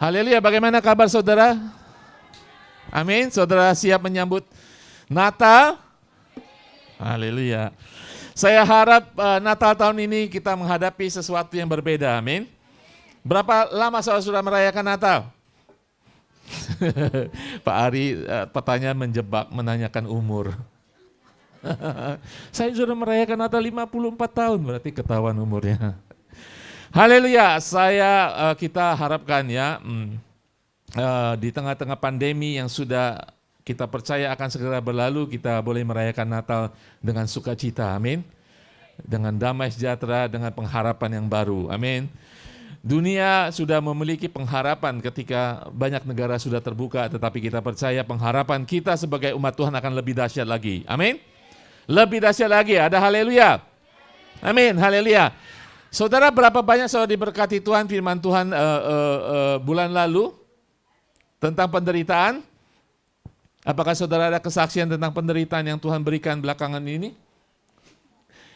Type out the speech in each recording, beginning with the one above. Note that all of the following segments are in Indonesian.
Haleluya, bagaimana kabar saudara? Amin, saudara siap menyambut Natal? Haleluya. Saya harap Natal tahun ini kita menghadapi sesuatu yang berbeda, amin. Berapa lama saudara sudah merayakan Natal? Pak Ari pertanyaan menjebak, menanyakan umur. Saya sudah merayakan Natal 54 tahun, berarti ketahuan umurnya. Haleluya, kita harapkan ya di tengah-tengah pandemi yang sudah kita percaya akan segera berlalu, kita boleh merayakan Natal dengan sukacita, amin. Dengan damai sejahtera, dengan pengharapan yang baru, amin. Dunia sudah memiliki pengharapan ketika banyak negara sudah terbuka, tetapi kita percaya pengharapan kita sebagai umat Tuhan akan lebih dahsyat lagi, amin. Lebih dahsyat lagi, ada haleluya, amin, haleluya. Saudara, berapa banyak saudara diberkati Tuhan firman Tuhan bulan lalu tentang penderitaan? Apakah saudara ada kesaksian tentang penderitaan yang Tuhan berikan belakangan ini?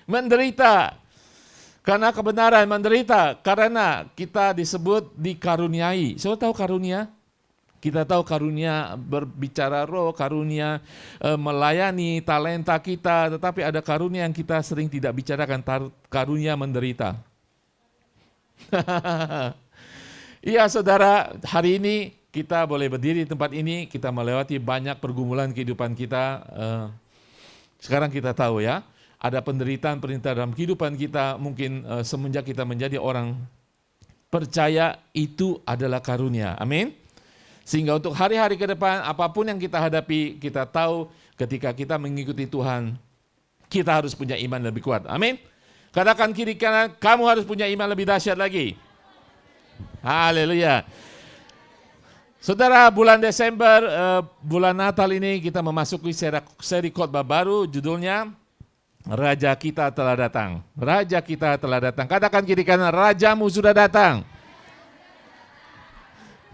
Menderita karena kebenaran, menderita karena kita disebut dikaruniai. Saudara tahu karunia? Kita tahu karunia berbicara roh, karunia melayani talenta kita, tetapi ada karunia yang kita sering tidak bicarakan, karunia menderita. Iya saudara, hari ini kita boleh berdiri di tempat ini, kita melewati banyak pergumulan kehidupan kita. Sekarang kita tahu ya, ada penderitaan dalam kehidupan kita, mungkin semenjak kita menjadi orang percaya itu adalah karunia, amin. Sehingga untuk hari-hari ke depan, apapun yang kita hadapi, kita tahu ketika kita mengikuti Tuhan, kita harus punya iman lebih kuat. Amin. Katakan kiri kanan, kamu harus punya iman lebih dahsyat lagi. Haleluya. Saudara, bulan Desember, bulan Natal ini kita memasuki seri khotbah baru, judulnya Raja Kita Telah Datang. Raja Kita Telah Datang. Katakan kiri kanan, Rajamu sudah datang.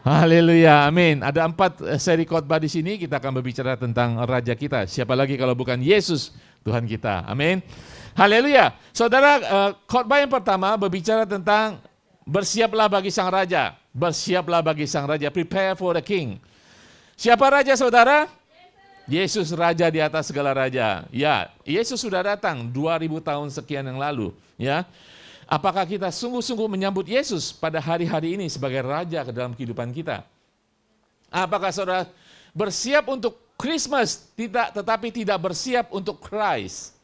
Haleluya, amin. Ada 4 seri khotbah di sini, kita akan berbicara tentang Raja kita. Siapa lagi kalau bukan Yesus, Tuhan kita, amin. Haleluya. Saudara, khotbah yang pertama berbicara tentang bersiaplah bagi Sang Raja. Bersiaplah bagi Sang Raja, prepare for the King. Siapa Raja saudara? Yesus Raja di atas segala Raja. Ya, Yesus sudah datang 2000 tahun sekian yang lalu, ya. Apakah kita sungguh-sungguh menyambut Yesus pada hari-hari ini sebagai Raja ke dalam kehidupan kita? Apakah saudara bersiap untuk Christmas, tetapi tidak bersiap untuk Christ?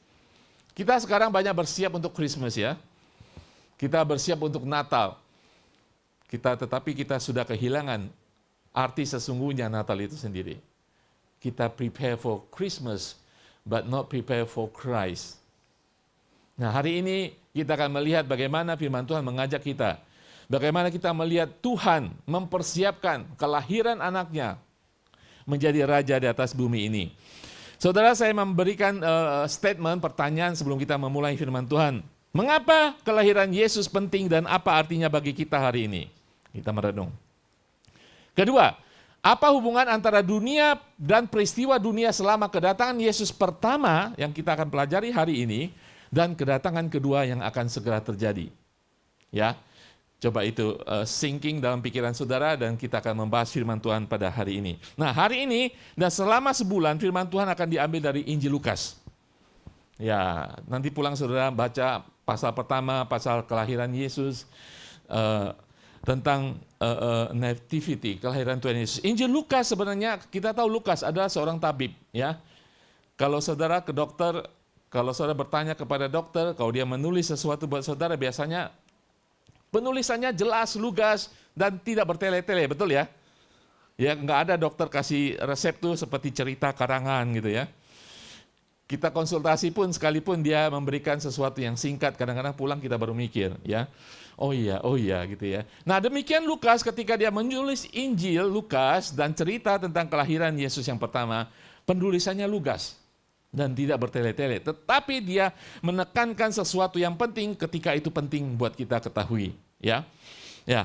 Kita sekarang banyak bersiap untuk Christmas ya. Kita bersiap untuk Natal. Tetapi kita sudah kehilangan arti sesungguhnya Natal itu sendiri. Kita prepare for Christmas, but not prepare for Christ. Nah, hari ini kita akan melihat bagaimana firman Tuhan mengajak kita. Bagaimana kita melihat Tuhan mempersiapkan kelahiran anaknya menjadi raja di atas bumi ini. Saudara, saya memberikan statement, pertanyaan sebelum kita memulai firman Tuhan. Mengapa kelahiran Yesus penting dan apa artinya bagi kita hari ini? Kita merenung. Kedua, apa hubungan antara dunia dan peristiwa dunia selama kedatangan Yesus pertama yang kita akan pelajari hari ini dan kedatangan kedua yang akan segera terjadi. Ya, coba itu sinking dalam pikiran saudara dan kita akan membahas firman Tuhan pada hari ini. Nah, hari ini dan selama sebulan firman Tuhan akan diambil dari Injil Lukas. Ya, nanti pulang saudara baca pasal pertama, pasal kelahiran Yesus, tentang nativity, kelahiran Tuhan Yesus. Injil Lukas sebenarnya kita tahu Lukas adalah seorang tabib. Ya, kalau saudara ke dokter, kalau saudara bertanya kepada dokter, kalau dia menulis sesuatu buat saudara, biasanya penulisannya jelas, lugas, dan tidak bertele-tele, betul ya? Ya, nggak ada dokter kasih resep tuh seperti cerita karangan gitu ya. Kita konsultasi pun sekalipun dia memberikan sesuatu yang singkat, kadang-kadang pulang kita baru mikir, ya. Oh iya gitu ya. Nah, demikian Lukas ketika dia menulis Injil Lukas dan cerita tentang kelahiran Yesus yang pertama, penulisannya lugas dan tidak bertele-tele, tetapi dia menekankan sesuatu yang penting ketika itu penting buat kita ketahui, ya. Ya.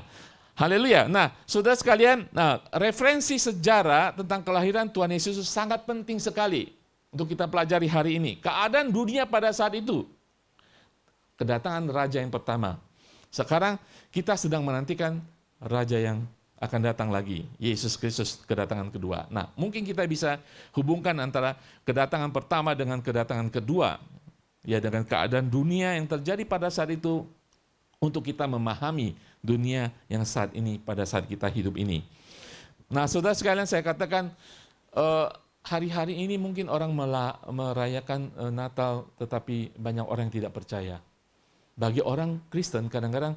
Haleluya. Nah, saudara sekalian, referensi sejarah tentang kelahiran Tuhan Yesus sangat penting sekali untuk kita pelajari hari ini. Keadaan dunia pada saat itu, kedatangan raja yang pertama. Sekarang kita sedang menantikan raja yang akan datang lagi. Yesus Kristus kedatangan kedua. Nah, mungkin kita bisa hubungkan antara kedatangan pertama dengan kedatangan kedua. Ya, dengan keadaan dunia yang terjadi pada saat itu untuk kita memahami dunia yang saat ini pada saat kita hidup ini. Nah, saudara sekalian, saya katakan hari-hari ini mungkin orang merayakan Natal, tetapi banyak orang yang tidak percaya. Bagi orang Kristen, kadang-kadang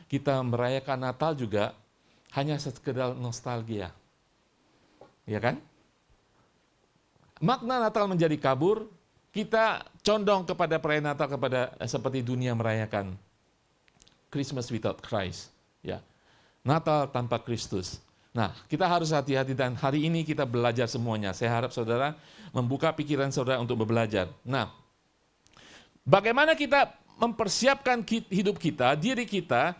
kita merayakan Natal juga hanya sekedar nostalgia. Ya kan? Makna Natal menjadi kabur, kita condong kepada perayaan Natal kepada seperti dunia merayakan Christmas without Christ. Ya. Natal tanpa Kristus. Nah, kita harus hati-hati dan hari ini kita belajar semuanya. Saya harap saudara membuka pikiran saudara untuk belajar. Nah, bagaimana kita mempersiapkan hidup kita, diri kita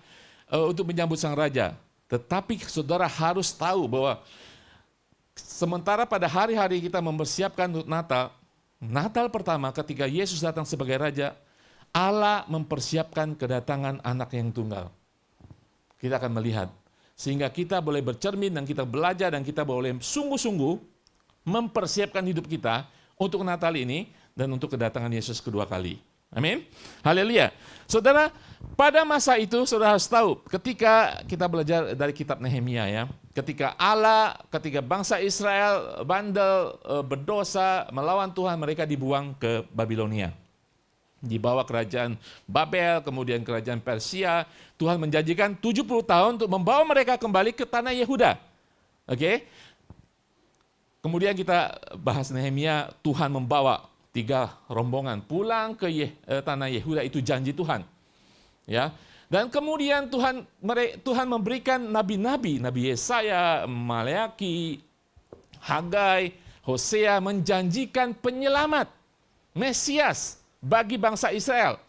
untuk menyambut Sang Raja. Tetapi saudara harus tahu bahwa sementara pada hari-hari kita mempersiapkan untuk Natal, Natal pertama ketika Yesus datang sebagai Raja, Allah mempersiapkan kedatangan anak yang tunggal. Kita akan melihat. Sehingga kita boleh bercermin dan kita belajar dan kita boleh sungguh-sungguh mempersiapkan hidup kita untuk Natal ini dan untuk kedatangan Yesus kedua kali. Amin. Haleluya. Saudara, pada masa itu saudara harus tahu ketika kita belajar dari kitab Nehemia ya, ketika bangsa Israel bandel, berdosa, melawan Tuhan, mereka dibuang ke Babilonia. Dibawa kerajaan Babel, kemudian kerajaan Persia. Tuhan menjanjikan 70 tahun untuk membawa mereka kembali ke tanah Yehuda. Oke? Kemudian kita bahas Nehemia, Tuhan membawa 3 rombongan pulang ke tanah Yehuda, itu janji Tuhan. Ya. Dan kemudian Tuhan memberikan nabi-nabi, Nabi Yesaya, Maleaki, Hagai, Hosea menjanjikan penyelamat, Mesias bagi bangsa Israel.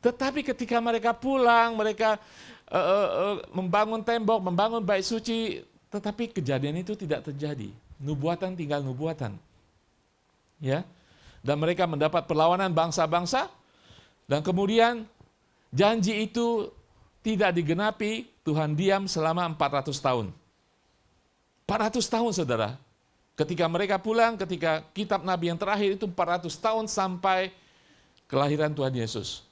Tetapi ketika mereka pulang, mereka membangun tembok, membangun bait suci, tetapi kejadian itu tidak terjadi. Nubuatan tinggal nubuatan. Ya. Dan mereka mendapat perlawanan bangsa-bangsa, dan kemudian janji itu tidak digenapi, Tuhan diam selama 400 tahun. 400 tahun saudara. Ketika mereka pulang, ketika kitab Nabi yang terakhir itu 400 tahun sampai kelahiran Tuhan Yesus.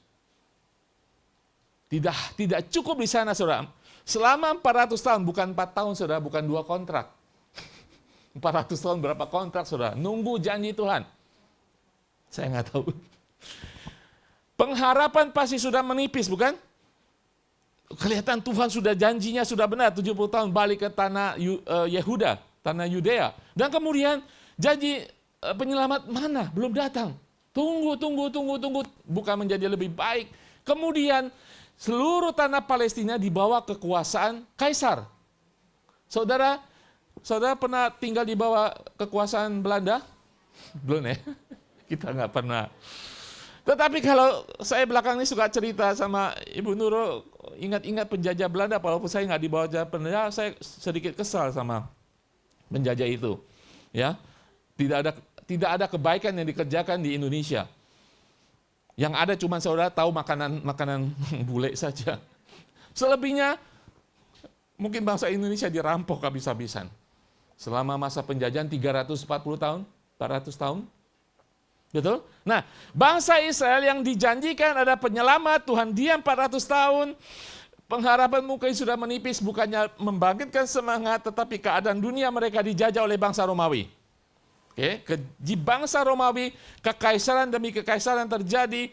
Tidak cukup di sana saudara. Selama 400 tahun, bukan 4 tahun saudara, bukan 2 kontrak. 400 tahun berapa kontrak saudara? Nunggu janji Tuhan. Saya nggak tahu. Pengharapan pasti sudah menipis, bukan? Kelihatan Tuhan sudah janjinya sudah benar, 70 tahun balik ke tanah Yehuda, tanah Yudea. Dan kemudian janji penyelamat mana? Belum datang. Tunggu. Bukan menjadi lebih baik. Kemudian seluruh tanah Palestina dibawa kekuasaan Kaisar. Saudara pernah tinggal di bawah kekuasaan Belanda? Belum ya? Kita nggak pernah. Tetapi kalau saya belakang ini suka cerita sama Ibu Nurul, ingat-ingat penjajah Belanda, walaupun saya nggak di bawah penjajah, saya sedikit kesal sama penjajah itu. Ya, tidak ada kebaikan yang dikerjakan di Indonesia. Yang ada cuma saudara tahu makanan bule saja. Selebihnya mungkin bangsa Indonesia dirampok habis-habisan. Selama masa penjajahan 340 tahun, 400 tahun. Betul? Nah, bangsa Israel yang dijanjikan ada penyelamat, Tuhan diam 400 tahun, pengharapan mungkin sudah menipis, bukannya membangkitkan semangat, tetapi keadaan dunia mereka dijajah oleh bangsa Romawi. Di bangsa Romawi, kekaisaran demi kekaisaran terjadi,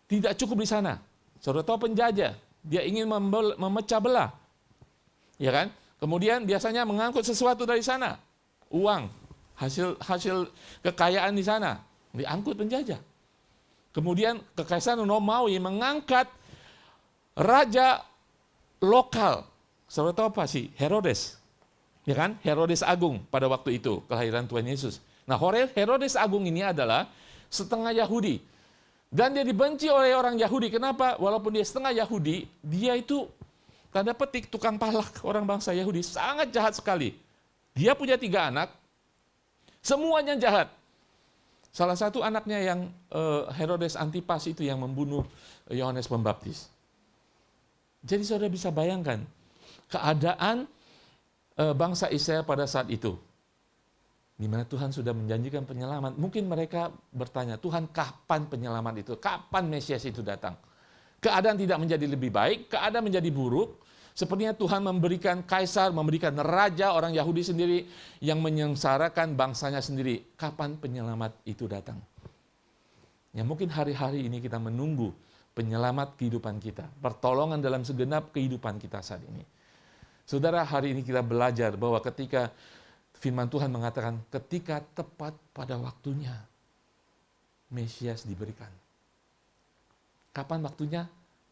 tidak cukup di sana. Saudara tahu penjajah, dia ingin memecah belah. Ya kan? Kemudian biasanya mengangkut sesuatu dari sana, uang, hasil kekayaan di sana. Diangkut penjajah. Kemudian kekaisaran Romawi mengangkat raja lokal. Saudara tahu apa sih? Herodes. Ya kan? Herodes Agung pada waktu itu, kelahiran Tuhan Yesus. Nah, Herodes Agung ini adalah setengah Yahudi. Dan dia dibenci oleh orang Yahudi. Kenapa? Walaupun dia setengah Yahudi, dia itu tanda petik tukang palak orang bangsa Yahudi. Sangat jahat sekali. Dia punya 3 anak. Semuanya jahat. Salah satu anaknya yang Herodes Antipas itu yang membunuh Yohanes Pembaptis. Jadi saudara bisa bayangkan keadaan bangsa Israel pada saat itu, di mana Tuhan sudah menjanjikan penyelamat. Mungkin mereka bertanya, Tuhan kapan penyelamat itu? Kapan Mesias itu datang? Keadaan tidak menjadi lebih baik, keadaan menjadi buruk. Sepertinya Tuhan memberikan kaisar, memberikan raja orang Yahudi sendiri yang menyengsarakan bangsanya sendiri. Kapan penyelamat itu datang? Ya mungkin hari-hari ini kita menunggu penyelamat kehidupan kita. Pertolongan dalam segenap kehidupan kita saat ini. Saudara, hari ini kita belajar bahwa ketika firman Tuhan mengatakan, ketika tepat pada waktunya, Mesias diberikan. Kapan waktunya?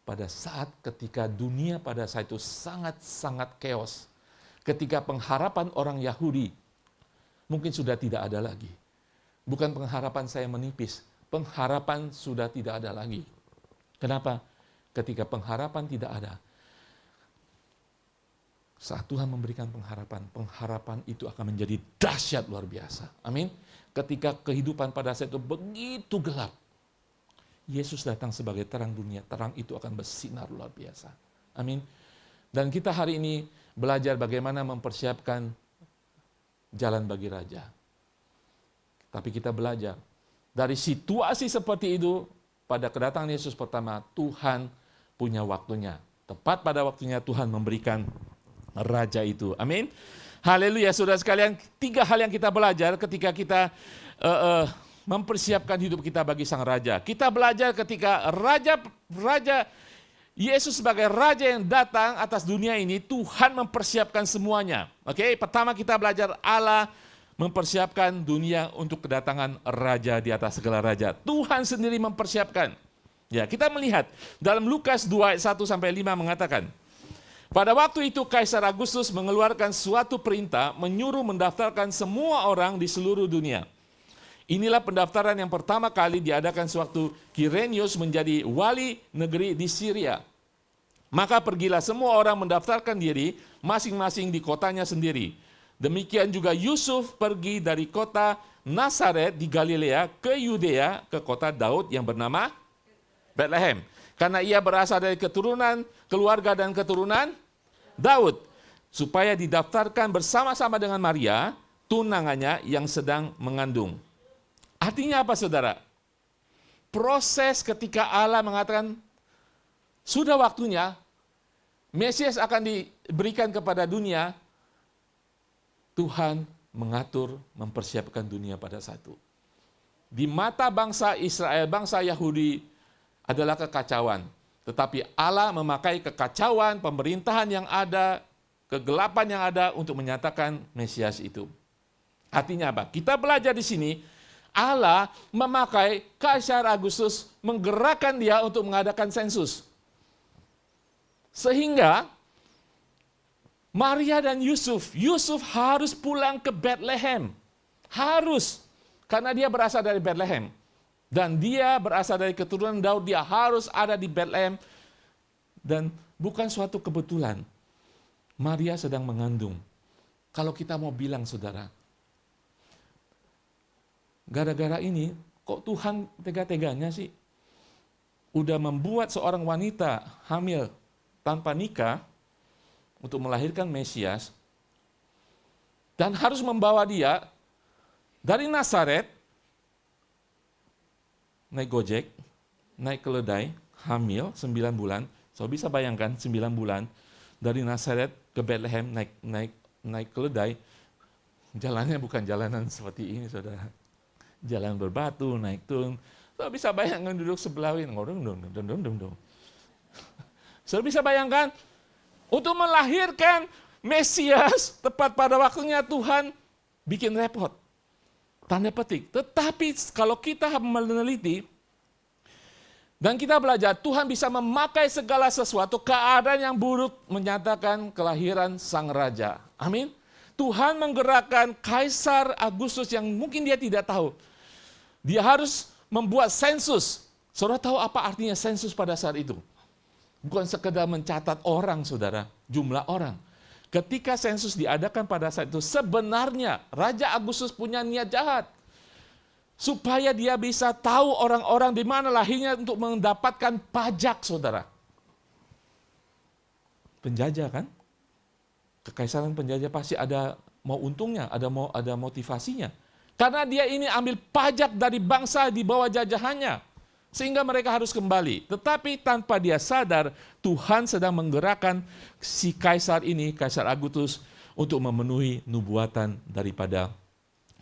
Pada saat ketika dunia pada saat itu sangat-sangat chaos. Ketika pengharapan orang Yahudi mungkin sudah tidak ada lagi. Bukan pengharapan saya menipis, pengharapan sudah tidak ada lagi. Kenapa? Ketika pengharapan tidak ada, saat Tuhan memberikan pengharapan, pengharapan itu akan menjadi dahsyat luar biasa. Amin. Ketika kehidupan pada saat itu begitu gelap, Yesus datang sebagai terang dunia, terang itu akan bersinar luar biasa. Amin. Dan kita hari ini belajar bagaimana mempersiapkan jalan bagi raja. Tapi kita belajar dari situasi seperti itu, pada kedatangan Yesus pertama, Tuhan punya waktunya. Tepat pada waktunya Tuhan memberikan raja itu. Amin. Haleluya, saudara sekalian. 3 hal yang kita belajar ketika kita mempersiapkan hidup kita bagi sang raja. Kita belajar ketika raja Yesus sebagai raja yang datang atas dunia ini, Tuhan mempersiapkan semuanya. Oke, pertama kita belajar Allah mempersiapkan dunia untuk kedatangan raja di atas segala raja. Tuhan sendiri mempersiapkan. Ya, kita melihat dalam Lukas 2 ayat 1 sampai 5 mengatakan, pada waktu itu Kaisar Agustus mengeluarkan suatu perintah menyuruh mendaftarkan semua orang di seluruh dunia. Inilah pendaftaran yang pertama kali diadakan sewaktu Quirinius menjadi wali negeri di Syria. Maka pergilah semua orang mendaftarkan diri masing-masing di kotanya sendiri. Demikian juga Yusuf pergi dari kota Nazaret di Galilea ke Yudea, ke kota Daud yang bernama Bethlehem. Karena ia berasal dari keturunan, keluarga dan keturunan Daud. Supaya didaftarkan bersama-sama dengan Maria, tunangannya yang sedang mengandung. Artinya apa, saudara? Proses ketika Allah mengatakan, sudah waktunya, Mesias akan diberikan kepada dunia, Tuhan mengatur, mempersiapkan dunia pada saat itu. Di mata bangsa Israel, bangsa Yahudi adalah kekacauan. Tetapi Allah memakai kekacauan, pemerintahan yang ada, kegelapan yang ada untuk menyatakan Mesias itu. Artinya apa? Kita belajar di sini, Allah memakai Kaisar Agustus, menggerakkan dia untuk mengadakan sensus. Sehingga Maria dan Yusuf harus pulang ke Bethlehem. Harus. Karena dia berasal dari Bethlehem. Dan dia berasal dari keturunan Daud, dia harus ada di Bethlehem. Dan bukan suatu kebetulan. Maria sedang mengandung. Kalau kita mau bilang, saudara, gara-gara ini, kok Tuhan tega-teganya sih? Udah membuat seorang wanita hamil tanpa nikah untuk melahirkan Mesias, dan harus membawa dia dari Nazaret, naik gojek, naik keledai, hamil 9 bulan. So bisa bayangkan 9 bulan dari Nazaret ke Bethlehem naik keledai. Jalannya bukan jalanan seperti ini, saudara. Jalan berbatu, naik turun. So bisa bayangkan duduk sebelah ini, so bisa bayangkan untuk melahirkan Mesias tepat pada waktunya Tuhan bikin repot. Tanda petik. Tetapi kalau kita meneliti dan kita belajar, Tuhan bisa memakai segala sesuatu, keadaan yang buruk menyatakan kelahiran sang raja. Amin. Tuhan menggerakkan Kaisar Agustus yang mungkin dia tidak tahu. Dia harus membuat sensus. Saudara tahu apa artinya sensus pada saat itu? Bukan sekedar mencatat orang, saudara, jumlah orang. Ketika sensus diadakan pada saat itu, sebenarnya Raja Agustus punya niat jahat. Supaya dia bisa tahu orang-orang di mana lahirnya untuk mendapatkan pajak, saudara. Penjajah kan? Kekaisaran penjajah pasti ada mau untungnya, ada motivasinya. Karena dia ini ambil pajak dari bangsa di bawah jajahannya. Sehingga mereka harus kembali. Tetapi tanpa dia sadar, Tuhan sedang menggerakkan si kaisar ini, Kaisar Agustus, untuk memenuhi nubuatan daripada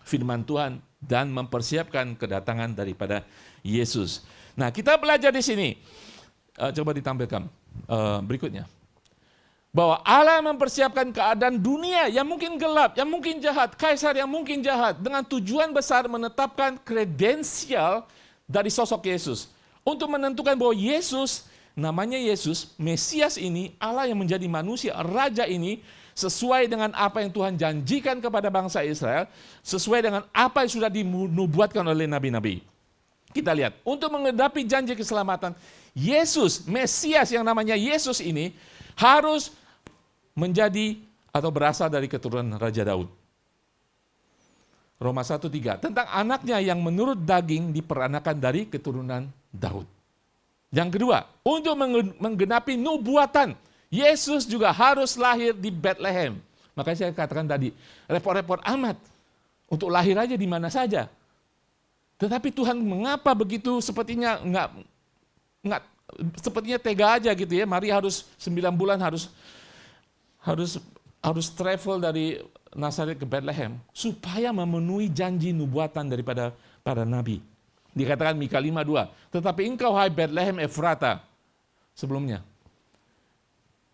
firman Tuhan dan mempersiapkan kedatangan daripada Yesus. Nah, kita belajar di sini. Coba ditampilkan berikutnya. Bahwa Allah mempersiapkan keadaan dunia yang mungkin gelap, yang mungkin jahat, kaisar yang mungkin jahat, dengan tujuan besar menetapkan kredensial dari sosok Yesus. Untuk menentukan bahwa Yesus, namanya Yesus, Mesias ini, Allah yang menjadi manusia, Raja ini, sesuai dengan apa yang Tuhan janjikan kepada bangsa Israel, sesuai dengan apa yang sudah dinubuatkan oleh nabi-nabi. Kita lihat, untuk menghadapi janji keselamatan, Yesus, Mesias yang namanya Yesus ini, harus menjadi atau berasal dari keturunan Raja Daud. Roma 1:3, tentang anaknya yang menurut daging diperanakan dari keturunan Daud. Yang kedua, untuk menggenapi nubuatan, Yesus juga harus lahir di Bethlehem. Makanya saya katakan tadi, repot-repot amat untuk lahir aja di mana saja. Tetapi Tuhan mengapa begitu sepertinya enggak sepertinya tega aja gitu ya. Maria harus 9 bulan harus travel dari Nazaret ke Bethlehem supaya memenuhi janji nubuatan daripada para nabi. Dikatakan Mika 5:2, tetapi engkau hai Bethlehem Efrata.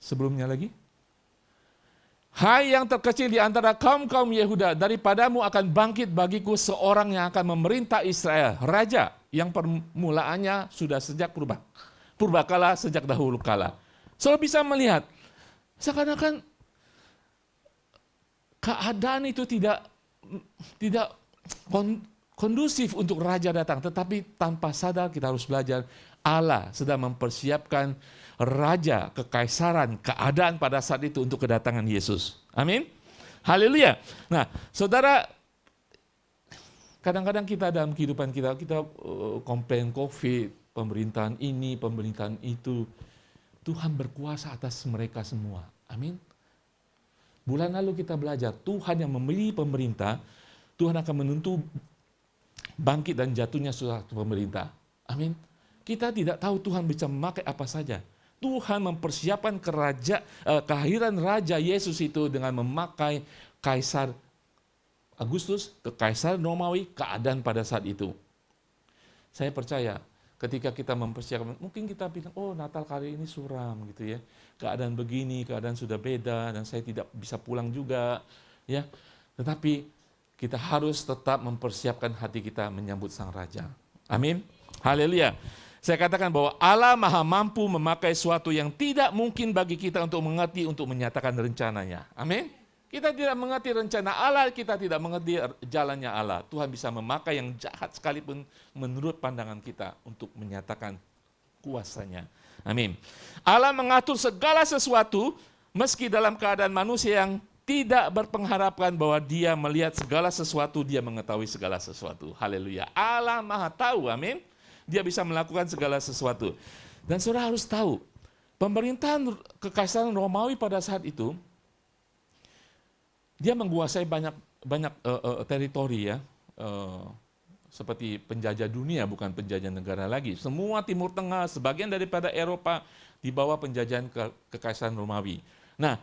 Sebelumnya lagi. Hai yang terkecil di antara kaum-kaum Yehuda, daripadamu akan bangkit bagiku seorang yang akan memerintah Israel, raja yang permulaannya sudah sejak purbakala, sejak dahulu kala. Saudara bisa melihat seakan-akan keadaan itu tidak kondusif untuk raja datang, tetapi tanpa sadar kita harus belajar Allah sedang mempersiapkan raja, kekaisaran, keadaan pada saat itu untuk kedatangan Yesus. Amin. Haleluya. Nah, saudara, kadang-kadang kita dalam kehidupan kita komplain COVID, pemerintahan ini, pemerintahan itu. Tuhan berkuasa atas mereka semua. Amin. Bulan lalu kita belajar, Tuhan yang memilih pemerintah, Tuhan akan menentu bangkit dan jatuhnya suatu pemerintah. Amin. Kita tidak tahu Tuhan bisa memakai apa saja. Tuhan mempersiapkan kehadiran Raja Yesus itu dengan memakai Kaisar Agustus, Kekaisaran Romawi, keadaan pada saat itu. Saya percaya, ketika kita mempersiapkan, mungkin kita bilang, oh Natal kali ini suram gitu ya. Keadaan begini, keadaan sudah beda, dan saya tidak bisa pulang juga. Ya, tetapi kita harus tetap mempersiapkan hati kita menyambut Sang Raja. Amin. Haleluya. Saya katakan bahwa Allah maha mampu memakai sesuatu yang tidak mungkin bagi kita untuk mengerti, untuk menyatakan rencananya. Amin. Kita tidak mengerti rencana Allah, kita tidak mengerti jalannya Allah. Tuhan bisa memakai yang jahat sekalipun menurut pandangan kita untuk menyatakan kuasanya. Amin. Allah mengatur segala sesuatu meski dalam keadaan manusia yang tidak berpengharapkan bahwa dia melihat segala sesuatu, dia mengetahui segala sesuatu. Haleluya. Allah maha tahu, amin. Dia bisa melakukan segala sesuatu. Dan saudara harus tahu, pemerintahan Kekaisaran Romawi pada saat itu, dia menguasai banyak teritori ya, seperti penjajah dunia, bukan penjajah negara lagi. Semua Timur Tengah, sebagian daripada Eropa di bawah penjajahan Kekaisaran Romawi. Nah,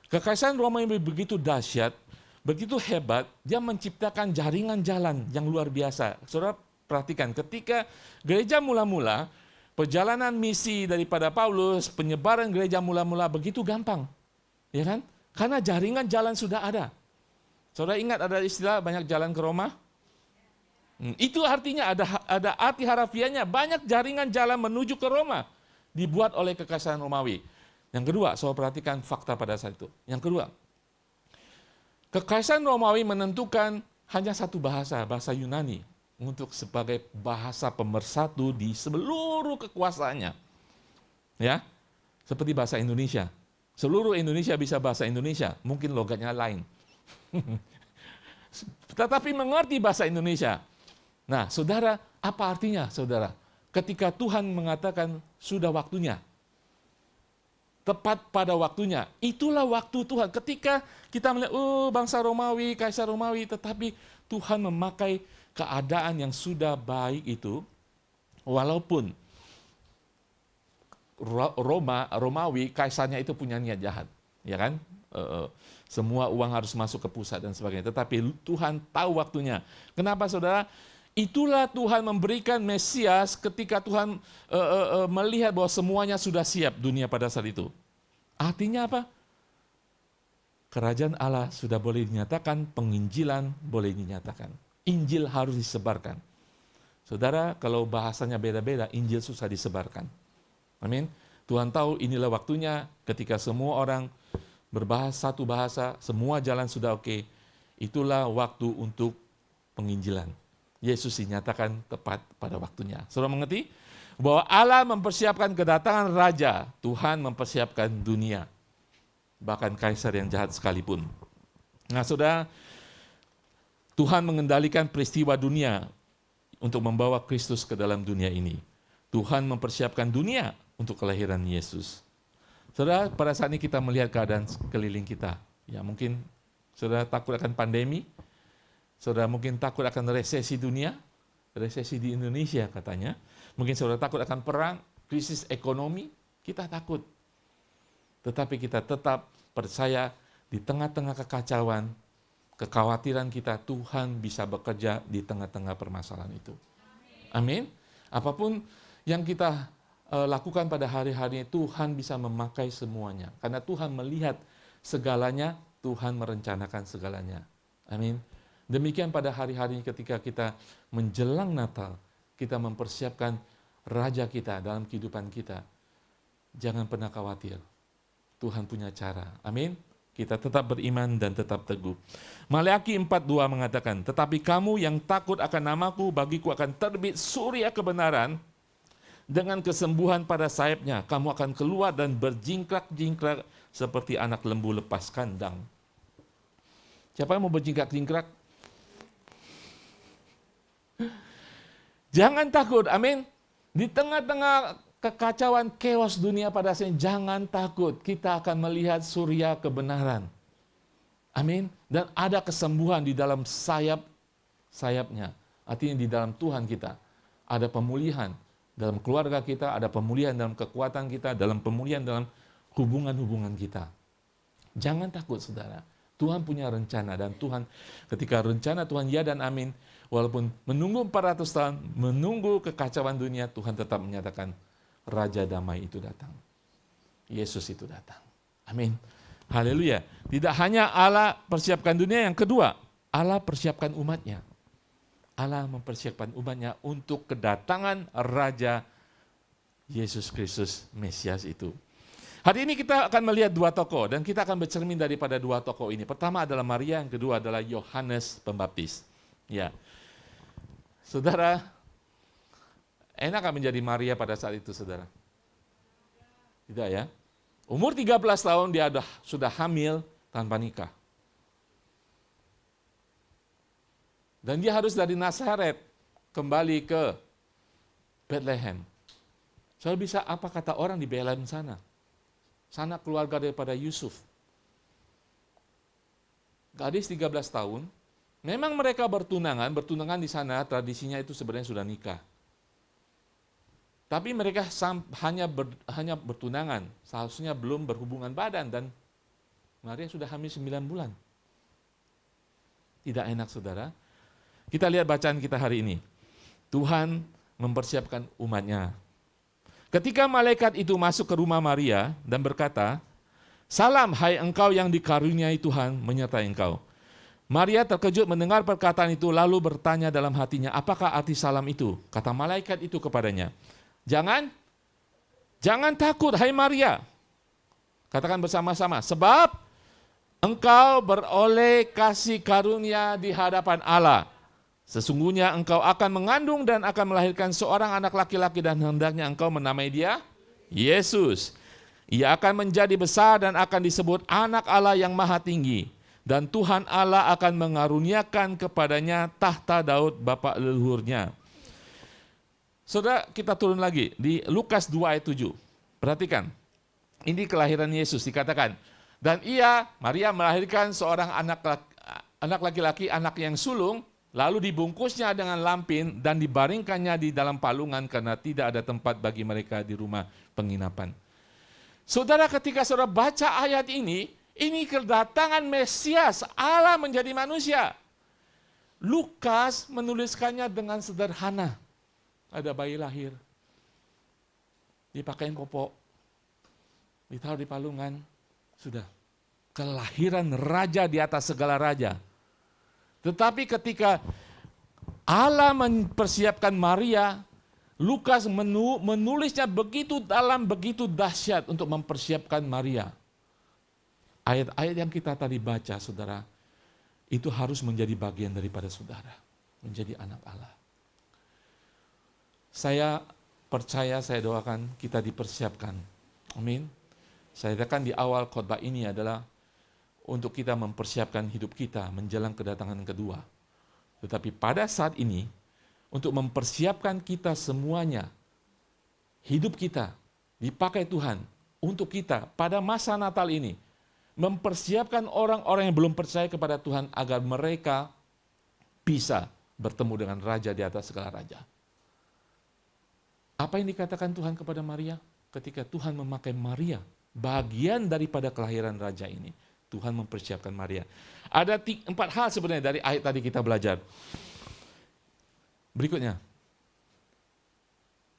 Kekaisaran Romawi begitu dahsyat, begitu hebat, dia menciptakan jaringan jalan yang luar biasa. Saudara perhatikan, ketika gereja mula-mula, perjalanan misi daripada Paulus, penyebaran gereja mula-mula begitu gampang. Ya kan? Karena jaringan jalan sudah ada. Saudara ingat ada istilah banyak jalan ke Roma? Itu artinya ada arti harafiahnya, banyak jaringan jalan menuju ke Roma dibuat oleh Kekaisaran Romawi. Yang kedua, saudara perhatikan fakta pada saat itu. Yang kedua, Kekaisaran Romawi menentukan hanya satu bahasa Yunani, untuk sebagai bahasa pemersatu di seluruh kekuasaannya. Ya, seperti bahasa Indonesia. Seluruh Indonesia bisa bahasa Indonesia, mungkin logatnya lain. Tetapi mengerti bahasa Indonesia. Nah, saudara, apa artinya, saudara? Ketika Tuhan mengatakan sudah waktunya, tepat pada waktunya. Itulah waktu Tuhan. Ketika kita melihat, bangsa Romawi, Kaisar Romawi, tetapi Tuhan memakai keadaan yang sudah baik itu, walaupun Romawi, kaisarnya itu punya niat jahat, ya kan? Semua uang harus masuk ke pusat dan sebagainya. Tetapi Tuhan tahu waktunya. Kenapa, saudara? Itulah Tuhan memberikan Mesias ketika Tuhan melihat bahwa semuanya sudah siap dunia pada saat itu. Artinya apa? Kerajaan Allah sudah boleh dinyatakan, penginjilan boleh dinyatakan. Injil harus disebarkan. Saudara, kalau bahasanya beda-beda, Injil susah disebarkan. Amin. Tuhan tahu inilah waktunya ketika semua orang berbahasa satu bahasa, semua jalan sudah oke. Itulah waktu untuk penginjilan. Yesus dinyatakan tepat pada waktunya. Saudara mengerti? Bahwa Allah mempersiapkan kedatangan Raja, Tuhan mempersiapkan dunia. Bahkan kaisar yang jahat sekalipun. Nah, saudara, Tuhan mengendalikan peristiwa dunia untuk membawa Kristus ke dalam dunia ini. Tuhan mempersiapkan dunia untuk kelahiran Yesus. Saudara, pada saat ini kita melihat keadaan sekeliling kita. Ya, mungkin saudara takut akan pandemi, saudara mungkin takut akan resesi dunia, resesi di Indonesia katanya. Mungkin saudara takut akan perang, krisis ekonomi, kita takut. Tetapi kita tetap percaya di tengah-tengah kekacauan, kekhawatiran kita, Tuhan bisa bekerja di tengah-tengah permasalahan itu. Amin. Apapun yang kita lakukan pada hari-hari ini, Tuhan bisa memakai semuanya. Karena Tuhan melihat segalanya, Tuhan merencanakan segalanya. Amin. Demikian pada hari-hari ini ketika kita menjelang Natal, kita mempersiapkan Raja kita dalam kehidupan kita. Jangan pernah khawatir. Tuhan punya cara. Amin. Kita tetap beriman dan tetap teguh. Maleakhi 4:2 mengatakan, tetapi kamu yang takut akan namaku, bagiku akan terbit surya kebenaran, dengan kesembuhan pada sayapnya, kamu akan keluar dan berjingkrak-jingkrak seperti anak lembu lepas kandang. Siapa yang mau berjingkrak-jingkrak? Jangan takut, amin. Di tengah-tengah kekacauan, chaos dunia pada saat ini, jangan takut. Kita akan melihat surya kebenaran. Amin. Dan ada kesembuhan di dalam sayapnya. Artinya di dalam Tuhan kita. Ada pemulihan. Dalam keluarga kita, ada pemulihan dalam kekuatan kita, dalam pemulihan dalam hubungan-hubungan kita. Jangan takut, saudara. Tuhan punya rencana, dan Tuhan, ketika rencana Tuhan ya dan amin, walaupun menunggu 400 tahun, menunggu kekacauan dunia, Tuhan tetap menyatakan Raja Damai itu datang. Yesus itu datang. Amin. Haleluya. Tidak hanya Allah persiapkan dunia, yang kedua, Allah persiapkan umatnya. Allah mempersiapkan umatnya untuk kedatangan Raja Yesus Kristus, Mesias itu. Hari ini kita akan melihat dua tokoh, dan kita akan bercermin daripada dua tokoh ini. Pertama adalah Maria, yang kedua adalah Yohanes Pembaptis. Ya, saudara, enak gak menjadi Maria pada saat itu, saudara? Tidak ya? Umur 13 tahun dia sudah hamil tanpa nikah. Dan dia harus dari Nazaret kembali ke Bethlehem. Saya bisa apa kata orang di Bethlehem sana? Sana keluarga daripada Yusuf. Gadis 13 tahun, memang mereka bertunangan di sana tradisinya itu sebenarnya sudah nikah. Tapi mereka hanya bertunangan, seharusnya belum berhubungan badan, dan Maria sudah hamil 9 bulan. Tidak enak, saudara. Kita lihat bacaan kita hari ini. Tuhan mempersiapkan umatnya. Ketika malaikat itu masuk ke rumah Maria dan berkata, "Salam, hai engkau yang dikaruniai Tuhan menyertai engkau." Maria terkejut mendengar perkataan itu, lalu bertanya dalam hatinya, apakah arti salam itu? Kata malaikat itu kepadanya, Jangan takut, hai Maria. Katakan bersama-sama, sebab engkau beroleh kasih karunia di hadapan Allah. Sesungguhnya engkau akan mengandung dan akan melahirkan seorang anak laki-laki, dan hendaknya engkau menamai dia Yesus. Ia akan menjadi besar dan akan disebut anak Allah yang maha tinggi. Dan Tuhan Allah akan mengaruniakan kepadanya tahta Daud bapa leluhurnya. Saudara, kita turun lagi di Lukas 2 ayat 7. Perhatikan. Ini kelahiran Yesus dikatakan. Dan Maria melahirkan seorang anak laki-laki, anak yang sulung, lalu dibungkusnya dengan lampin dan dibaringkannya di dalam palungan karena tidak ada tempat bagi mereka di rumah penginapan. Saudara, ketika saudara baca ayat ini kedatangan Mesias, Allah menjadi manusia. Lukas menuliskannya dengan sederhana. Ada bayi lahir, dipakein popok, ditaruh di palungan, sudah. Kelahiran raja di atas segala raja. Tetapi ketika Allah mempersiapkan Maria, Lukas menulisnya begitu dalam, begitu dahsyat untuk mempersiapkan Maria. Ayat-ayat yang kita tadi baca, saudara, itu harus menjadi bagian daripada saudara, menjadi anak Allah. Saya percaya, saya doakan kita dipersiapkan. Amin. Saya katakan di awal khotbah ini adalah untuk kita mempersiapkan hidup kita menjelang kedatangan kedua. Tetapi pada saat ini, untuk mempersiapkan kita semuanya, hidup kita dipakai Tuhan untuk kita pada masa Natal ini, mempersiapkan orang-orang yang belum percaya kepada Tuhan agar mereka bisa bertemu dengan Raja di atas segala raja. Apa yang dikatakan Tuhan kepada Maria? Ketika Tuhan memakai Maria, bagian daripada kelahiran Raja ini, Tuhan mempersiapkan Maria. Ada 4 hal sebenarnya dari ayat tadi kita belajar. Berikutnya,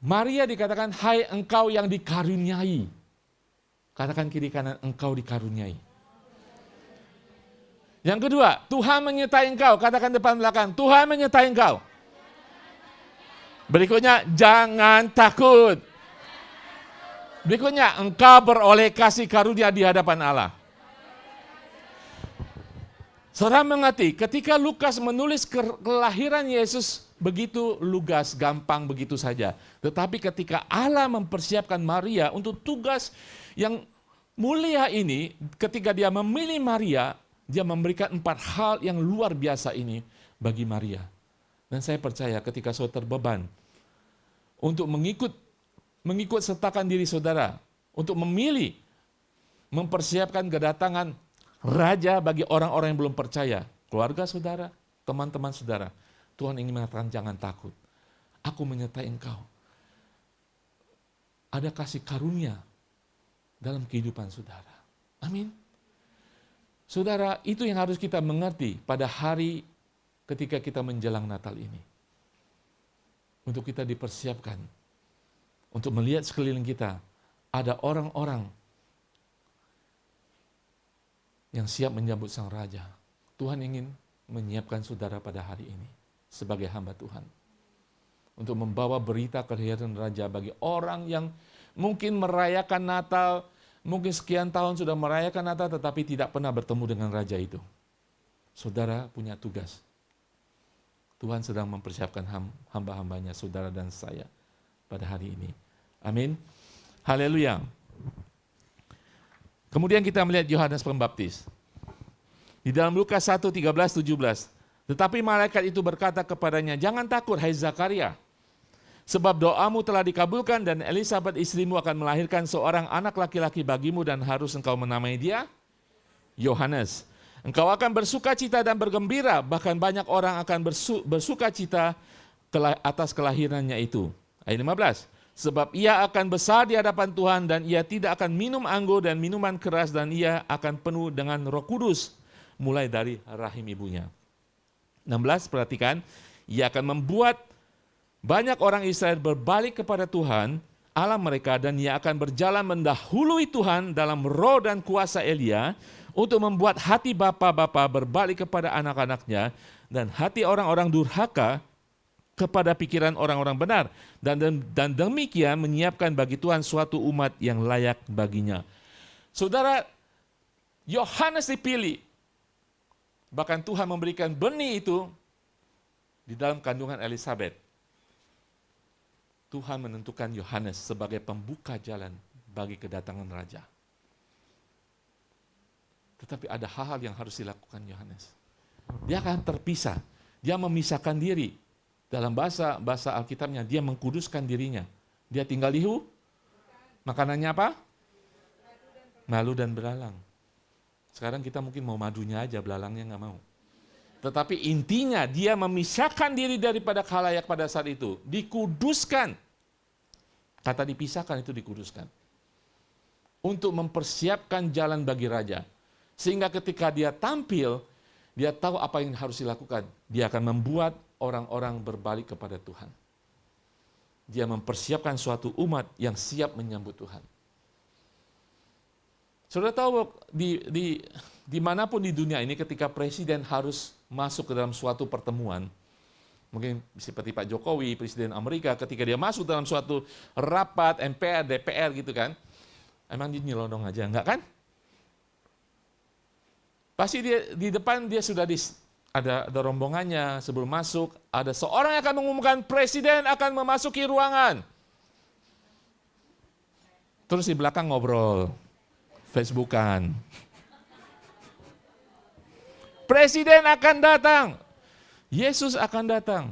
Maria dikatakan, hai engkau yang dikaruniai. Katakan kiri kanan, engkau dikaruniai. Yang kedua, Tuhan menyertai engkau. Katakan depan belakang, Tuhan menyertai engkau. Berikutnya, jangan takut. Berikutnya, engkau beroleh kasih karunia di hadapan Allah. Saudara mengerti, ketika Lukas menulis kelahiran Yesus begitu lugas, gampang begitu saja. Tetapi ketika Allah mempersiapkan Maria untuk tugas yang mulia ini, ketika dia memilih Maria, dia memberikan 4 hal yang luar biasa ini bagi Maria. Dan saya percaya ketika saudara terbeban untuk mengikut sertakan diri saudara, untuk memilih, mempersiapkan kedatangan Raja bagi orang-orang yang belum percaya, keluarga saudara, teman-teman saudara, Tuhan ingin mengatakan jangan takut, aku menyertai engkau. Ada kasih karunia dalam kehidupan saudara. Amin. Saudara, itu yang harus kita mengerti pada hari ketika kita menjelang Natal ini. Untuk kita dipersiapkan, untuk melihat sekeliling kita, ada orang-orang yang siap menyambut Sang Raja. Tuhan ingin menyiapkan saudara pada hari ini sebagai hamba Tuhan. Untuk membawa berita kelahiran Raja bagi orang yang mungkin merayakan Natal, mungkin sekian tahun sudah merayakan Natal tetapi tidak pernah bertemu dengan Raja itu. Saudara punya tugas. Tuhan sedang mempersiapkan hamba-hambanya, saudara dan saya pada hari ini. Amin. Haleluya. Kemudian kita melihat Yohanes Pembaptis. Di dalam Lukas 1, 13, 17. Tetapi malaikat itu berkata kepadanya, jangan takut hai Zakaria, sebab doamu telah dikabulkan dan Elisabet istrimu akan melahirkan seorang anak laki-laki bagimu dan harus engkau menamai dia Yohanes. Engkau akan bersuka cita dan bergembira, bahkan banyak orang akan bersuka cita atas kelahirannya itu. Ayat 15. Sebab ia akan besar di hadapan Tuhan dan ia tidak akan minum anggur dan minuman keras dan ia akan penuh dengan Roh Kudus mulai dari rahim ibunya. 16, perhatikan, ia akan membuat banyak orang Israel berbalik kepada Tuhan Allah mereka dan ia akan berjalan mendahului Tuhan dalam roh dan kuasa Elia untuk membuat hati bapa-bapa berbalik kepada anak-anaknya dan hati orang-orang durhaka kepada pikiran orang-orang benar, dan demikian menyiapkan bagi Tuhan suatu umat yang layak baginya. Saudara, Yohanes dipilih, bahkan Tuhan memberikan benih itu di dalam kandungan Elisabet. Tuhan menentukan Yohanes sebagai pembuka jalan bagi kedatangan Raja. Tetapi ada hal-hal yang harus dilakukan Yohanes. Dia akan terpisah, dia memisahkan diri. Dalam bahasa Alkitabnya, dia mengkuduskan dirinya. Dia tinggal di makanannya apa? malu dan belalang. Sekarang kita mungkin mau madunya aja, belalangnya nggak mau. Tetapi intinya dia memisahkan diri daripada khalayak pada saat itu. Dikuduskan. Kata dipisahkan itu dikuduskan. Untuk mempersiapkan jalan bagi raja. Sehingga ketika dia tampil, dia tahu apa yang harus dilakukan. Dia akan membuat orang-orang berbalik kepada Tuhan. Dia mempersiapkan suatu umat yang siap menyambut Tuhan. Saudara tahu dimanapun di dunia ini ketika presiden harus masuk ke dalam suatu pertemuan, mungkin seperti Pak Jokowi, Presiden Amerika, ketika dia masuk dalam suatu rapat MPR, DPR gitu kan, emang dia nyelonong aja, enggak kan? Pasti dia di depan dia sudah ada rombongannya, sebelum masuk, ada seorang yang akan mengumumkan presiden akan memasuki ruangan. Terus di belakang ngobrol, Facebookan. Presiden akan datang. Yesus akan datang.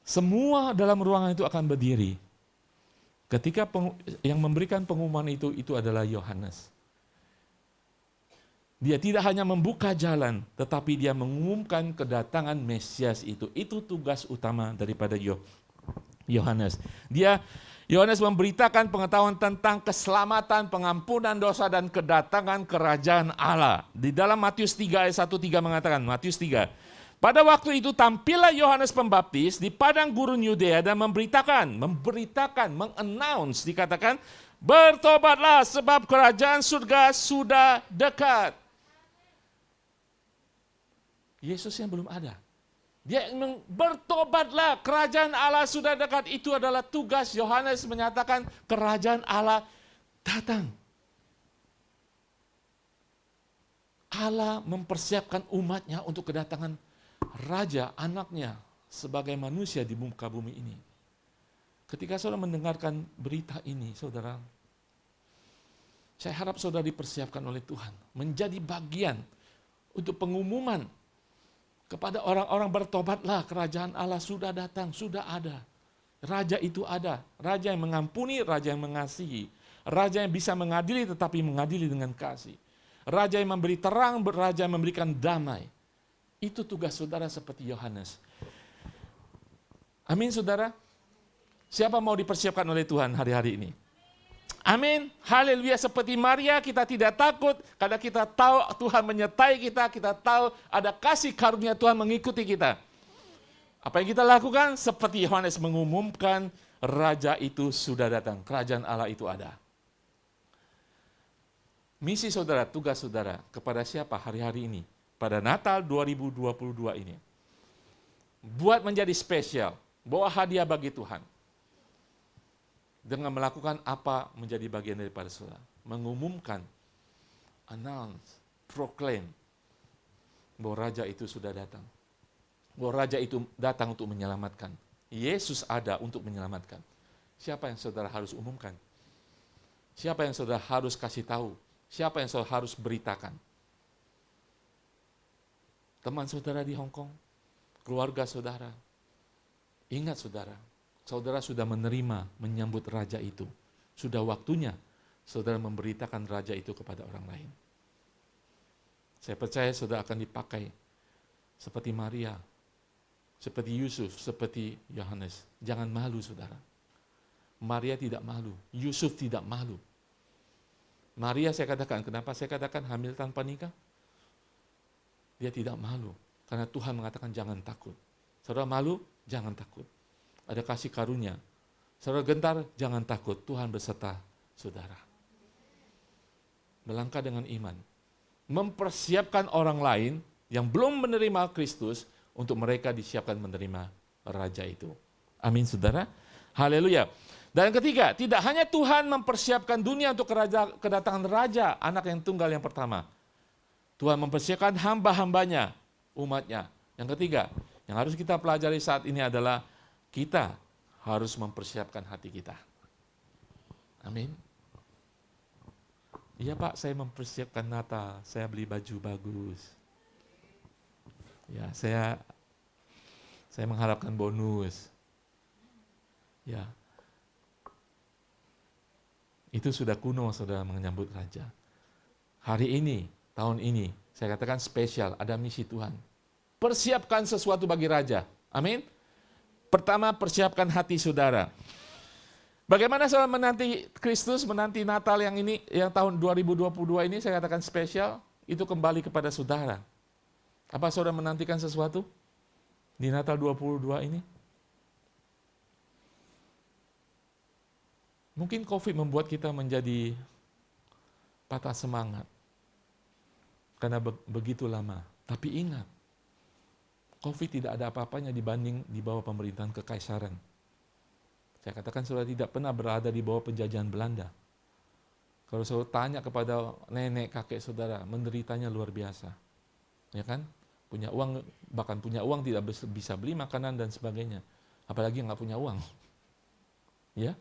Semua dalam ruangan itu akan berdiri. Ketika yang memberikan pengumuman itu adalah Yohanes. Dia tidak hanya membuka jalan, tetapi dia mengumumkan kedatangan Mesias itu. Itu tugas utama daripada Yohanes. Yohanes memberitakan pengetahuan tentang keselamatan, pengampunan dosa, dan kedatangan kerajaan Allah. Di dalam Matius 3 ayat 1-3 mengatakan, Matius 3. Pada waktu itu tampillah Yohanes Pembaptis di padang gurun Yudea dan memberitakan, mengannounce, dikatakan, bertobatlah sebab kerajaan surga sudah dekat. Yesus yang belum ada. Dia bertobatlah, kerajaan Allah sudah dekat. Itu adalah tugas Yohanes menyatakan kerajaan Allah datang. Allah mempersiapkan umatnya untuk kedatangan raja anaknya sebagai manusia di muka bumi ini. Ketika saudara mendengarkan berita ini, saudara, saya harap saudara dipersiapkan oleh Tuhan menjadi bagian untuk pengumuman kepada orang-orang, bertobatlah, kerajaan Allah sudah datang, sudah ada. Raja itu ada, raja yang mengampuni, raja yang mengasihi. Raja yang bisa mengadili tetapi mengadili dengan kasih. Raja yang memberi terang, raja yang memberikan damai. Itu tugas saudara seperti Yohanes. Amin saudara. Siapa mau dipersiapkan oleh Tuhan hari-hari ini? Amin, haleluya. Seperti Maria kita tidak takut karena kita tahu Tuhan menyertai kita, kita tahu ada kasih karunia Tuhan mengikuti kita. Apa yang kita lakukan? Seperti Yohanes mengumumkan raja itu sudah datang, kerajaan Allah itu ada. Misi saudara, tugas saudara kepada siapa hari-hari ini? Pada Natal 2022 ini. Buat menjadi spesial, bawa hadiah bagi Tuhan. Dengan melakukan apa menjadi bagian daripada saudara. Mengumumkan, announce, proclaim, bahwa raja itu sudah datang. Bahwa raja itu datang untuk menyelamatkan. Yesus ada untuk menyelamatkan. Siapa yang saudara harus umumkan? Siapa yang saudara harus kasih tahu? Siapa yang saudara harus beritakan? Teman saudara di Hong Kong? Keluarga saudara? Ingat saudara, saudara sudah menerima, menyambut raja itu. Sudah waktunya saudara memberitakan raja itu kepada orang lain. Saya percaya saudara akan dipakai seperti Maria, seperti Yusuf, seperti Yohanes. Jangan malu saudara. Maria tidak malu, Yusuf tidak malu. Maria saya katakan, kenapa saya katakan hamil tanpa nikah? Dia tidak malu, karena Tuhan mengatakan jangan takut. Saudara malu, jangan takut. Ada kasih karunia. Saudara gentar, jangan takut. Tuhan beserta saudara. Melangkah dengan iman. Mempersiapkan orang lain yang belum menerima Kristus untuk mereka disiapkan menerima raja itu. Amin saudara. Haleluya. Dan yang ketiga, tidak hanya Tuhan mempersiapkan dunia untuk kedatangan raja, anak yang tunggal yang pertama. Tuhan mempersiapkan hamba-hambanya, umatnya. Yang ketiga, yang harus kita pelajari saat ini adalah kita harus mempersiapkan hati kita. Amin. Iya Pak, saya mempersiapkan Natal, saya beli baju bagus. Ya, saya mengharapkan bonus. Ya. Itu sudah kuno, saudara, menyambut raja. Hari ini, tahun ini, saya katakan spesial, ada misi Tuhan. Persiapkan sesuatu bagi raja. Amin. Pertama, persiapkan hati saudara. Bagaimana saudara menanti Kristus, menanti Natal yang ini, yang tahun 2022 ini, saya katakan spesial, itu kembali kepada saudara. Apa saudara menantikan sesuatu di Natal 2022 ini? Mungkin COVID membuat kita menjadi patah semangat. Karena begitu lama. Tapi ingat, COVID tidak ada apa-apanya dibanding di bawah pemerintahan kekaisaran. Saya katakan saudara tidak pernah berada di bawah penjajahan Belanda. Kalau saudara tanya kepada nenek, kakek saudara, menderitanya luar biasa. Ya kan? Punya uang, bahkan punya uang tidak bisa beli makanan dan sebagainya. Apalagi nggak punya uang. Ya?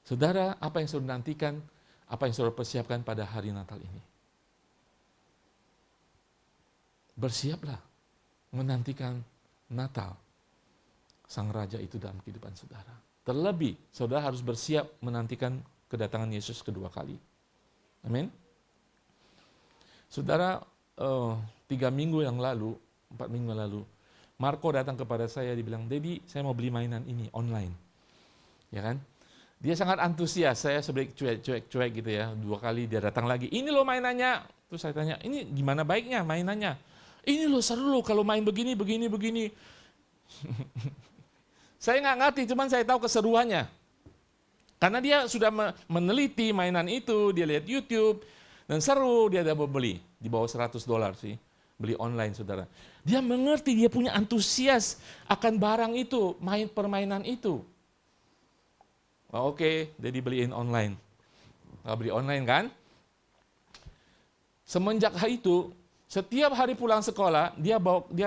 Saudara, apa yang saudara nantikan, apa yang saudara persiapkan pada hari Natal ini? Bersiaplah menantikan Natal, Sang Raja itu dalam kehidupan saudara. Terlebih, saudara harus bersiap menantikan kedatangan Yesus kedua kali. Amin. Saudara, 3 minggu yang lalu, 4 minggu lalu, Marco datang kepada saya, dibilang, "Dedi, saya mau beli mainan ini online." Ya kan? Dia sangat antusias, saya sebagai cuek gitu ya. 2 kali dia datang lagi, "Ini loh mainannya." Terus saya tanya, "Ini gimana baiknya mainannya?" "Ini loh seru loh kalau main begini." Saya nggak ngerti, cuman saya tahu keseruannya. Karena dia sudah meneliti mainan itu, dia lihat YouTube, dan seru, dia mau beli. Di bawah $100 sih, beli online saudara. Dia mengerti, dia punya antusias akan barang itu, permainan itu. Oh, oke, jadi beliin online. Beli online kan? Semenjak hari itu, setiap hari pulang sekolah, dia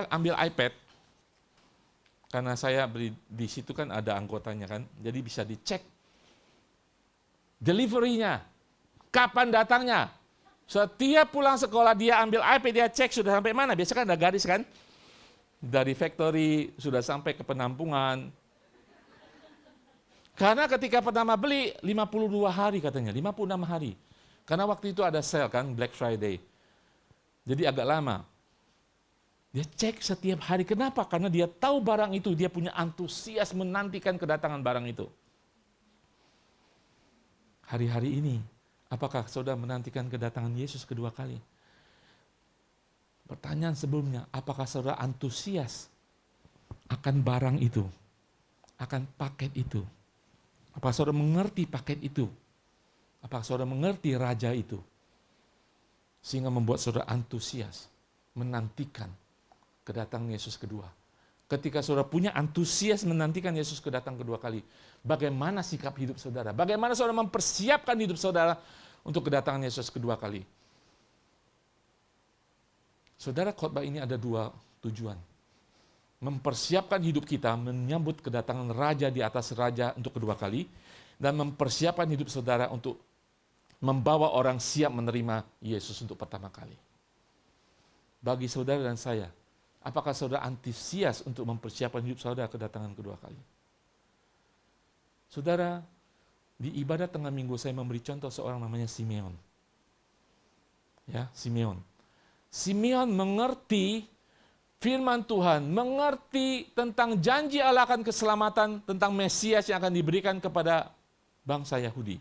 ambil iPad. Karena saya beli di situ kan ada anggotanya kan, jadi bisa dicek delivery-nya, kapan datangnya. Setiap pulang sekolah dia ambil iPad, dia cek sudah sampai mana. Biasa kan ada garis kan, dari factory sudah sampai ke penampungan. Karena ketika pertama beli 52 hari katanya, 56 hari. Karena waktu itu ada sale kan, Black Friday. Jadi agak lama. Dia cek setiap hari. Kenapa? Karena dia tahu barang itu, dia punya antusias menantikan kedatangan barang itu. Hari-hari ini, apakah saudara menantikan kedatangan Yesus kedua kali? Pertanyaan sebelumnya, apakah saudara antusias akan barang itu, akan paket itu? Apakah saudara mengerti paket itu? Apakah saudara mengerti raja itu? Sehingga membuat saudara antusias menantikan kedatangan Yesus kedua. Ketika saudara punya antusias menantikan Yesus kedatangan kedua kali, bagaimana sikap hidup saudara? Bagaimana saudara mempersiapkan hidup saudara untuk kedatangan Yesus kedua kali? Saudara, khotbah ini ada 2 tujuan. Mempersiapkan hidup kita menyambut kedatangan raja di atas raja untuk kedua kali, dan mempersiapkan hidup saudara untuk membawa orang siap menerima Yesus untuk pertama kali. Bagi saudara dan saya, apakah saudara antusias untuk mempersiapkan hidup saudara kedatangan kedua kali? Saudara, di ibadah tengah minggu saya memberi contoh seorang namanya Simeon. Ya, Simeon. Simeon mengerti firman Tuhan, mengerti tentang janji Allah akan keselamatan, tentang Mesias yang akan diberikan kepada bangsa Yahudi.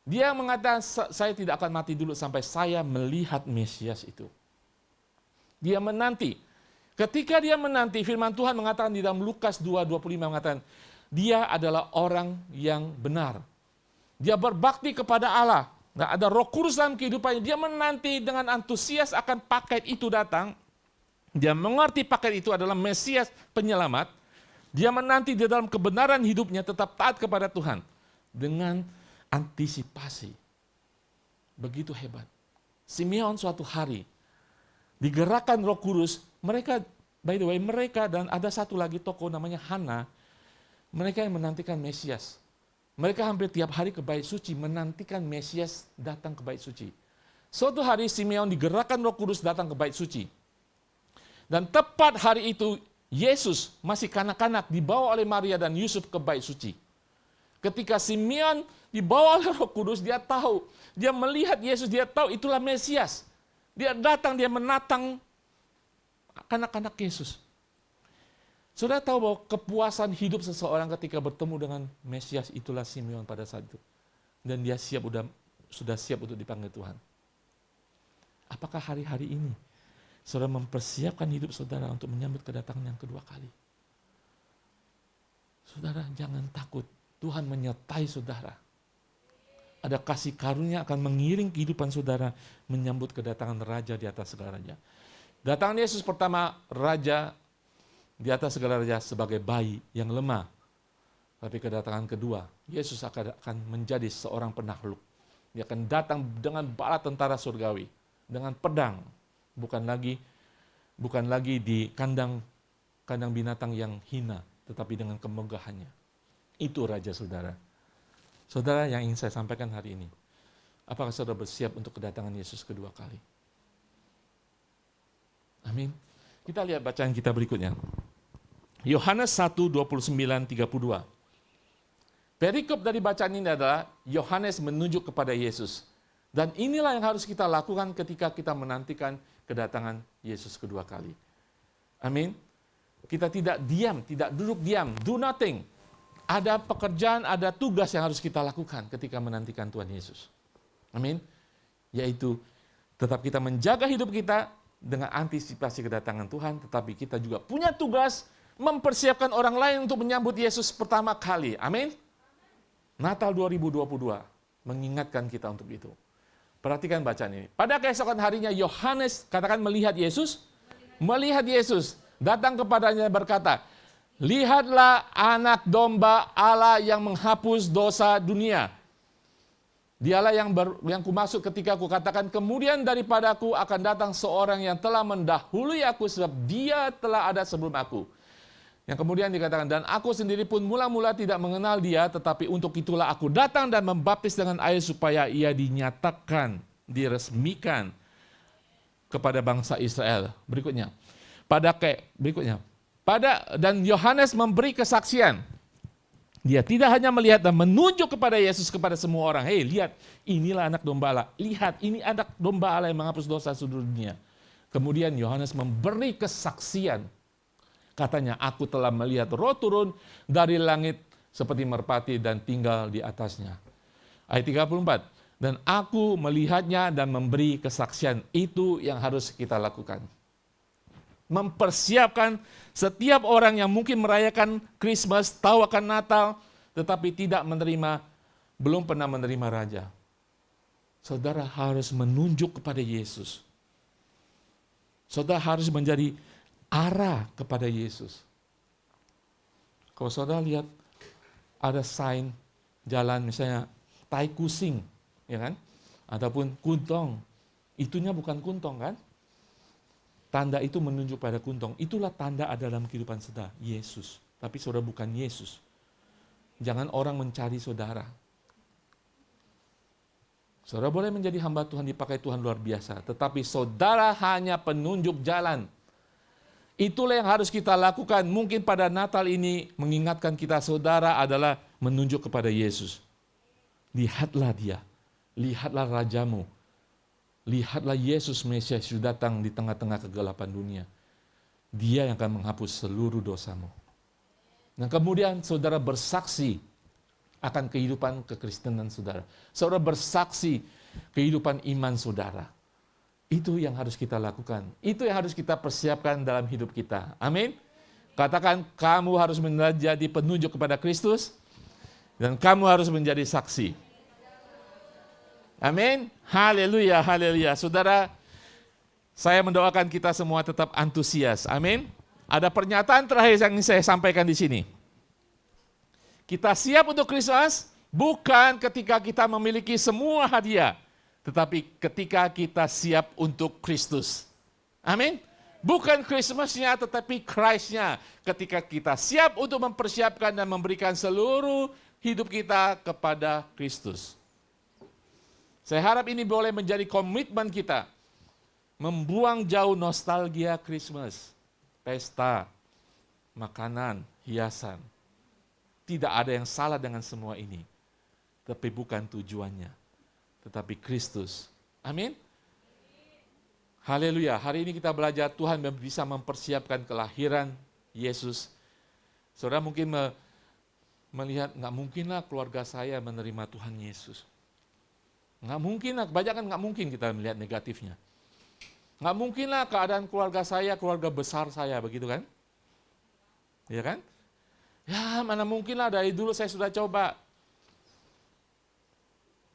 Dia mengatakan, saya tidak akan mati dulu sampai saya melihat Mesias itu. Dia menanti. Ketika dia menanti, firman Tuhan mengatakan di dalam Lukas 2:25 mengatakan, dia adalah orang yang benar. Dia berbakti kepada Allah. Nggak ada Roh Kudus dalam kehidupannya. Dia menanti dengan antusias akan paket itu datang. Dia mengerti paket itu adalah Mesias penyelamat. Dia menanti di dalam kebenaran hidupnya tetap taat kepada Tuhan. Dengan antisipasi. Begitu hebat. Simeon suatu hari digerakkan Roh Kudus. Mereka, by the way, mereka dan ada satu lagi tokoh namanya Hana. Mereka yang menantikan Mesias. Mereka hampir tiap hari ke bait suci menantikan Mesias datang ke bait suci. Suatu hari Simeon digerakkan Roh Kudus datang ke bait suci. Dan tepat hari itu, Yesus masih kanak-kanak dibawa oleh Maria dan Yusuf ke bait suci. Ketika Simeon dibawa oleh Roh Kudus, dia tahu, dia melihat Yesus, dia tahu itulah Mesias. Dia datang, dia menatang anak-anak Yesus. Saudara tahu bahwa kepuasan hidup seseorang ketika bertemu dengan Mesias itulah Simeon pada saat itu. Dan dia sudah siap untuk dipanggil Tuhan. Apakah hari-hari ini saudara mempersiapkan hidup saudara untuk menyambut kedatangan yang kedua kali? Saudara jangan takut, Tuhan menyertai saudara. Ada kasih karunia akan mengiring kehidupan saudara menyambut kedatangan Raja di atas segala raja. Datangan Yesus pertama, Raja di atas segala raja sebagai bayi yang lemah. Tapi kedatangan kedua, Yesus akan menjadi seorang penakluk. Dia akan datang dengan bala tentara surgawi, dengan pedang, bukan lagi di kandang binatang yang hina, tetapi dengan kemegahannya. Itu Raja saudara. Saudara, yang ingin saya sampaikan hari ini, apakah saudara bersiap untuk kedatangan Yesus kedua kali? Amin. Kita lihat bacaan kita berikutnya. Yohanes 1:29-32. Perikop dari bacaan ini adalah Yohanes menunjuk kepada Yesus. Dan inilah yang harus kita lakukan ketika kita menantikan kedatangan Yesus kedua kali. Amin. Kita tidak diam, tidak duduk diam, do nothing. Ada pekerjaan, ada tugas yang harus kita lakukan ketika menantikan Tuhan Yesus. Amin. Yaitu tetap kita menjaga hidup kita dengan antisipasi kedatangan Tuhan, tetapi kita juga punya tugas mempersiapkan orang lain untuk menyambut Yesus pertama kali. Amin. Natal 2022 mengingatkan kita untuk itu. Perhatikan bacaan ini. Pada keesokan harinya Yohanes, katakan melihat Yesus. Melihat Yesus. Datang kepadanya berkata, lihatlah anak domba Allah yang menghapus dosa dunia. Dialah yang kumaksud ketika aku katakan, kemudian daripadaku akan datang seorang yang telah mendahului aku, sebab dia telah ada sebelum aku. Yang kemudian dikatakan, dan aku sendiri pun mula-mula tidak mengenal dia, tetapi untuk itulah aku datang dan membaptis dengan air supaya ia dinyatakan, diresmikan kepada bangsa Israel. Berikutnya. Dan Yohanes memberi kesaksian. Dia tidak hanya melihat dan menunjuk kepada Yesus kepada semua orang. Hei, lihat, inilah anak domba Allah. Lihat, ini anak domba Allah yang menghapus dosa seluruh dunia. Kemudian Yohanes memberi kesaksian. Katanya, aku telah melihat Roh turun dari langit seperti merpati dan tinggal di atasnya. Ayat 34. Dan aku melihatnya dan memberi kesaksian. Itu yang harus kita lakukan. Mempersiapkan setiap orang yang mungkin merayakan Christmas, tahu akan Natal, tetapi belum pernah menerima Raja. Saudara harus menunjuk kepada Yesus. Saudara harus menjadi arah kepada Yesus. Kalau saudara lihat ada sign jalan misalnya Tai Kusing, ya kan? Ataupun Kuntong, itunya bukan Kuntong kan? Tanda itu menunjuk pada Kuntong. Itulah tanda ada dalam kehidupan saudara, Yesus. Tapi saudara bukan Yesus. Jangan orang mencari saudara. Saudara boleh menjadi hamba Tuhan, dipakai Tuhan luar biasa. Tetapi saudara hanya penunjuk jalan. Itulah yang harus kita lakukan. Mungkin pada Natal ini mengingatkan kita, saudara adalah menunjuk kepada Yesus. Lihatlah dia. Lihatlah Rajamu. Lihatlah Yesus Mesias sudah datang di tengah-tengah kegelapan dunia. Dia yang akan menghapus seluruh dosamu. Dan kemudian saudara bersaksi akan kehidupan kekristenan saudara. Saudara bersaksi kehidupan iman saudara. Itu yang harus kita lakukan. Itu yang harus kita persiapkan dalam hidup kita. Amin. Katakan, kamu harus menjadi penunjuk kepada Kristus. Dan kamu harus menjadi saksi. Amin. Haleluya, haleluya. Saudara, saya mendoakan kita semua tetap antusias. Amin. Ada pernyataan terakhir yang ingin saya sampaikan di sini. Kita siap untuk Kristus bukan ketika kita memiliki semua hadiah, tetapi ketika kita siap untuk Kristus. Amin. Bukan Christmas-nya, tetapi Christ-nya. Ketika kita siap untuk mempersiapkan dan memberikan seluruh hidup kita kepada Kristus. Saya harap ini boleh menjadi komitmen kita. Membuang jauh nostalgia Christmas. Pesta, makanan, hiasan. Tidak ada yang salah dengan semua ini. Tapi bukan tujuannya. Tetapi Kristus. Amin. Haleluya. Hari ini kita belajar Tuhan bisa mempersiapkan kelahiran Yesus. Saudara mungkin melihat, nggak mungkinlah keluarga saya menerima Tuhan Yesus. Nggak mungkinlah, kebanyakan nggak mungkin kita melihat negatifnya. Nggak mungkinlah keadaan keluarga saya, keluarga besar saya, begitu kan? Iya kan? Ya mana mungkinlah, dari dulu saya sudah coba.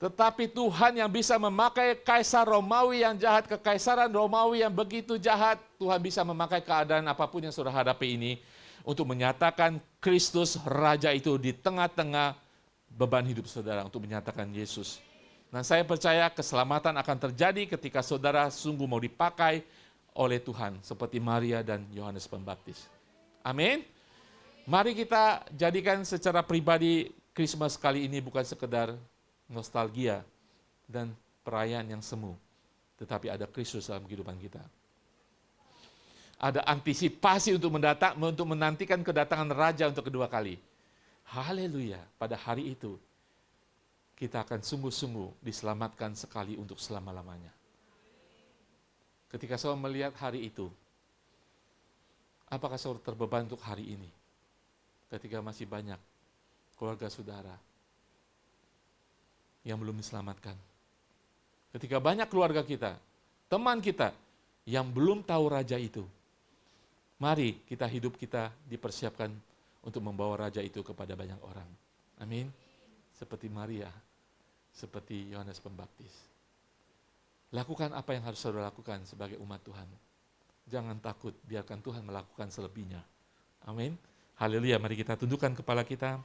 Tetapi Tuhan yang bisa memakai Kaisar Romawi yang jahat, kekaisaran Romawi yang begitu jahat, Tuhan bisa memakai keadaan apapun yang saudara hadapi ini untuk menyatakan Kristus Raja itu di tengah-tengah beban hidup saudara, untuk menyatakan Yesus. Nah, saya percaya keselamatan akan terjadi ketika saudara sungguh mau dipakai oleh Tuhan, seperti Maria dan Yohanes Pembaptis. Amin. Mari kita jadikan secara pribadi Christmas kali ini bukan sekedar nostalgia dan perayaan yang semu, tetapi ada Kristus dalam kehidupan kita. Ada antisipasi untuk menantikan kedatangan Raja untuk kedua kali. Haleluya, pada hari itu kita akan sungguh-sungguh diselamatkan sekali untuk selama-lamanya. Ketika saudara melihat hari itu, apakah saudara terbeban untuk hari ini? Ketika masih banyak keluarga saudara yang belum diselamatkan. Ketika banyak keluarga kita, teman kita yang belum tahu Raja itu. Mari hidup kita dipersiapkan untuk membawa Raja itu kepada banyak orang. Amin. Seperti Maria, seperti Yohanes Pembaptis. Lakukan apa yang harus saudara lakukan sebagai umat Tuhan. Jangan takut, biarkan Tuhan melakukan selebihnya. Amin. Haleluya, mari kita tundukkan kepala kita.